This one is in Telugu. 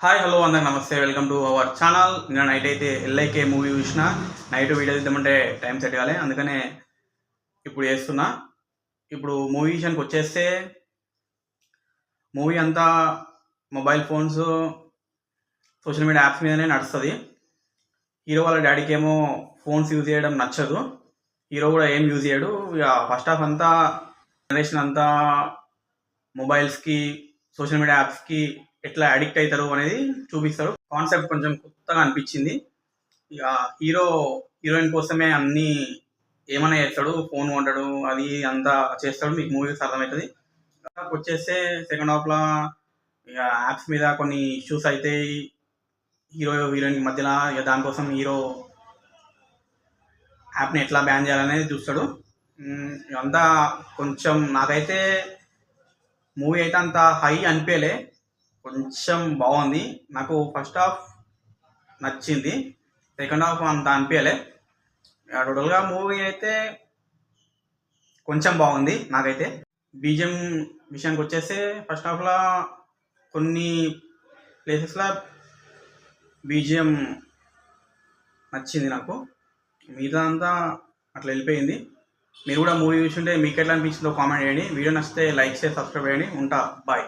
హాయ్ హలో అందరికి నమస్తే, వెల్కమ్ టు అవర్ ఛానల్. నిన్న నైట్ అయితే ఎల్ఐకే మూవీ చూసిన. నైట్ వీడియో తీద్దామంటే టైం సెట్ కాలే, అందుకనే ఇప్పుడు చేస్తున్నా. ఇప్పుడు మూవీ విషయానికి వచ్చేస్తే, మూవీ అంతా mobile phones, social media apps మీదనే నడుస్తుంది. హీరో వాళ్ళ డాడీకి ఏమో ఫోన్స్ యూజ్ చేయడం నచ్చదు, హీరో కూడా ఏం యూజ్ చేయడు. ఇక ఫస్ట్ హాఫ్ అంతా జనరేషన్ అంతా మొబైల్స్కి, సోషల్ మీడియా యాప్స్కి ఎట్లా అడిక్ట్ అవుతారు అనేది చూపిస్తారు. కాన్సెప్ట్ కొంచెం కొత్తగా అనిపించింది. ఇక హీరోయిన్ కోసమే అన్నీ ఏమైనా చేస్తాడు, ఫోన్ కొంటాడు, అది అంతా చేస్తాడు. మీకు మూవీస్ అర్థమవుతుంది. వచ్చేస్తే సెకండ్ హాఫ్లో ఇక యాప్స్ మీద కొన్ని ఇష్యూస్ అయితే హీరోయిన్ మధ్యలో. ఇక దానికోసం హీరో యాప్ని ఎట్లా బ్యాన్ చేయాలనేది చూస్తాడు. ఇదంతా కొంచెం నాకైతే మూవీ అయితే అంత హై అనిపించలే, కొంచెం బాగుంది. నాకు ఫస్ట్ హాఫ్ నచ్చింది, సెకండ్ హాఫ్ అంత అనిపించలే. టోటల్గా మూవీ అయితే కొంచెం బాగుంది నాకైతే. బీజిఎం విషయానికి వచ్చేస్తే ఫస్ట్ హాఫ్లో కొన్ని ప్లేసెస్లో బీజిఎం నచ్చింది నాకు, మిగతా అంతా అట్లా వెళ్ళిపోయింది. మీరు కూడా మూవీ చూస్తుంటే మీకు ఎట్లా అనిపించిందో కామెంట్ చేయండి. వీడియో నచ్చితే లైక్ చేసి సబ్స్క్రైబ్ చేయండి. ఉంటా, బాయ్.